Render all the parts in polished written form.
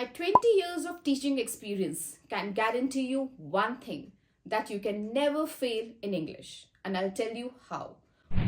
My 20 years of teaching experience can guarantee you one thing, that you can never fail in English. And I'll tell you how.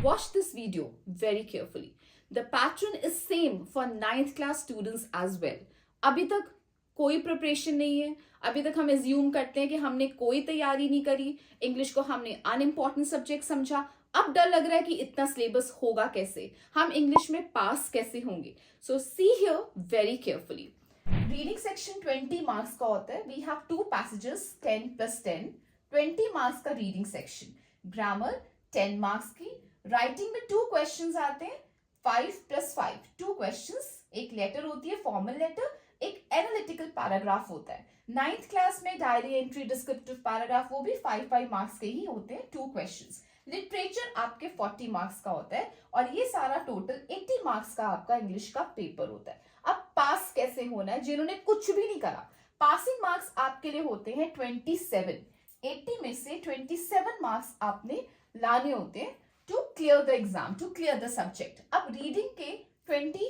Watch this video very carefully. The pattern is same for 9th class students as well. अभी तक कोई preparation नहीं है, अभी तक हम assume करते हैं कि हमने कोई तैयारी नहीं करी, इंग्लिश को हमने अनइम्पॉर्टेंट सब्जेक्ट समझा, अब डर लग रहा है कि इतना सिलेबस होगा कैसे, हम इंग्लिश में पास कैसे होंगे. So see here very carefully. Reading section 20 marks का होता है. We have two passages 10 + 10, 20 marks का रीडिंग सेक्शन. ग्रामर 10 मार्क्स की. राइटिंग में 2 क्वेश्चंस आते हैं, 5 + 5, 2 क्वेश्चंस. एक लेटर होती है फॉर्मल लेटर, एक एनालिटिकल पैराग्राफ होता है. 9th क्लास में डायरी एंट्री, डिस्क्रिप्टिव पैराग्राफ, वो भी 5 मार्क्स के ही होते हैं, 2 क्वेश्चंस. लिटरेचर आपके 40 मार्क्स का होता है और ये सारा टोटल 80 मार्क्स का आपका इंग्लिश का पेपर होता है. अब पास कैसे होना है जिन्होंने कुछ भी नहीं करा? पासिंग मार्क्स आपके लिए होते हैं 27. 80 में से 27 मार्क्स आपने लाने होते हैं to clear the exam, to clear the subject. अब रीडिंग के 20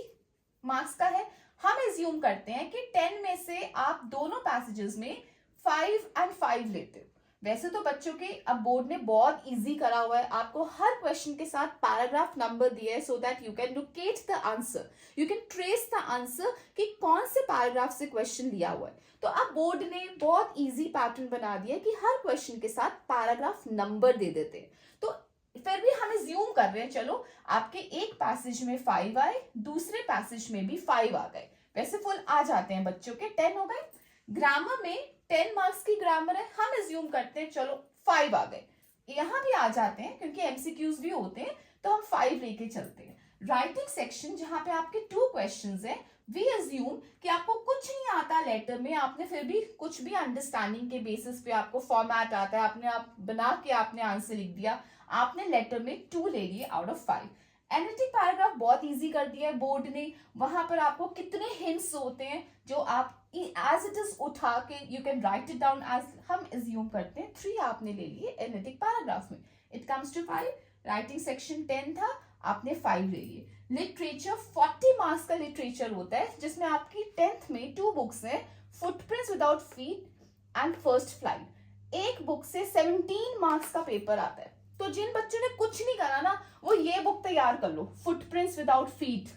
मार्क्स का है. हम एज्यूम करते हैं कि 10 में से आप दोनों पैसेजेस में 5 और 5 लेते हो. वैसे तो बच्चों के अब बोर्ड ने बहुत इजी करा हुआ है, आपको हर क्वेश्चन के साथ पैराग्राफ नंबर दिया है so that you can locate the answer, you can trace the answer कि कौन से पैराग्राफ से क्वेश्चन लिया हुआ है. तो अब बोर्ड ने बहुत इजी पैटर्न बना दिया कि हर क्वेश्चन के साथ पैराग्राफ नंबर दे देते हैं. तो फिर भी हम एज्यूम कर रहे हैं, चलो आपके एक पैसेज में 5 आए, दूसरे पैसेज में भी 5 आ गए, वैसे फुल आ जाते हैं बच्चों के, 10 हो गए. ग्रामर में 10 मार्क्स की ग्रामर है, हम एज्यूम करते हैं चलो 5 आ गए. यहां भी आ जाते हैं क्योंकि एमसीक्यूज भी होते हैं, तो हम 5 लेके चलते हैं. राइटिंग सेक्शन जहां पे आपके 2 क्वेश्चंस हैं, वी एज्यूम कि आपको कुछ नहीं आता लेटर में, आपने फिर भी कुछ भी अंडरस्टैंडिंग के बेसिस पे आपको फॉर्मेट आता है, आपने आप बना के आपने आंसर लिख दिया, आपने लेटर में 2 ले लिए आउट ऑफ 5. एनालिटिक पैराग्राफ बहुत इजी कर दिया है बोर्ड ने. वहां पर आपको कितने हिंट्स होते हैं जो आप एज इट इज उठा के you can write it down as हम एज्यूम करते हैं. 3 आपने ले लिए एनालिटिक पैराग्राफ में. It comes to 5. Writing section 10 था, आपने 5 ले लिए. लिटरेचर 40 मार्क्स का लिटरेचर होता है जिसमें आपकी 10th में 2 बुक्स हैं, footprints without feet and first flight. एक बुक से 17 मार्क्स का पेपर आता है. तो जिन बच्चों ने कुछ नहीं करा ना, वो ये बुक तैयार कर लो, फुटप्रिंट्स विदाउट फीट,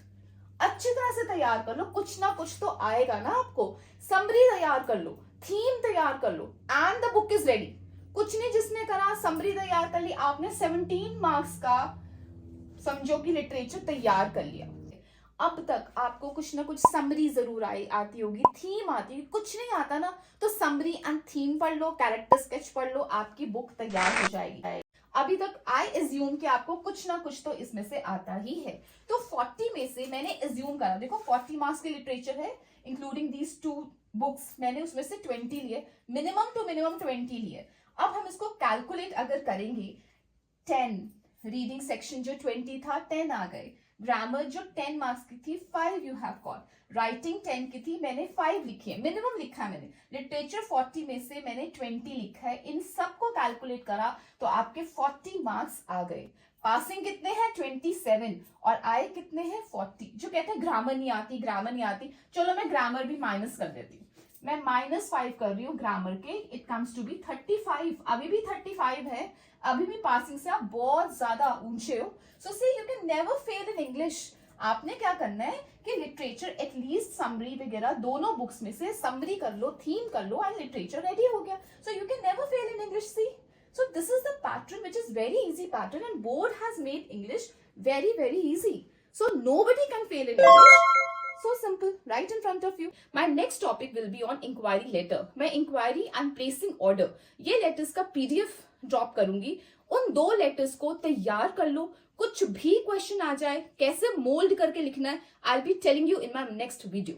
अच्छी तरह से तैयार कर लो, कुछ ना कुछ तो आएगा ना आपको. समरी तैयार कर लो, थीम तैयार कर लो, and the book is ready. कुछ नहीं जिसने करा, समरी तैयार कर ली, आपने 17 मार्क्स का समझो कि लिटरेचर तैयार कर लिया. अब तक आपको कुछ ना कुछ समरी जरूर आती होगी, थीम आती होगी. कुछ नहीं आता ना, तो समरी एंड थीम पढ़ लो, कैरेक्टर स्केच पढ़ लो, आपकी बुक तैयार हो जाएगी. अभी तक आई एज्यूम कि आपको कुछ ना कुछ तो इसमें से आता ही है. तो 40 में से मैंने एज्यूम करा, देखो 40 मार्क्स के लिटरेचर है इंक्लूडिंग दीज 2 बुक्स, मैंने उसमें से 20 लिए, मिनिमम टू मिनिमम 20 लिए. अब हम इसको कैलकुलेट अगर करेंगे, 10 रीडिंग सेक्शन जो 20 था 10 आ गए. ग्रामर जो 10 मार्क्स की थी 5 यू हैव गॉट. राइटिंग 10 की थी, मैंने 5 लिखी है, मिनिमम लिखा है मैंने. लिटरेचर 40 में से मैंने 20 लिखा है. इन सबको कैलकुलेट करा तो आपके 40 मार्क्स आ गए. पासिंग कितने हैं? 27 और आए कितने हैं? 40. जो कहते हैं ग्रामर नहीं आती, ग्रामर नहीं आती, चलो मैं ग्रामर भी माइनस कर देती हूँ. मैं -5 कर रही हूँ ग्रामर के. It comes to be 35. अभी भी 35 है, अभी भी पासिंग से आप बहुत ज्यादा ऊंचे हो. So see you can never fail in English. आपने क्या करना है कि लिटरेचर एटलीस्ट समरी वगैरह दोनों बुक्स में से समरी कर लो, थीम कर लो, एंड लिटरेचर रेडी हो गया. So you can never fail in English. See, so this is the pattern which is very easy pattern, and board has made English very easy. So nobody can fail in English. So simple, right in front of you. My next topic will be on inquiry letter. मैं inquiry and placing order ये letters का PDF drop करूंगी. उन 2 letters को तैयार कर लो. कुछ भी क्वेश्चन आ जाए, कैसे मोल्ड करके लिखना है, I'll be telling you in my next video.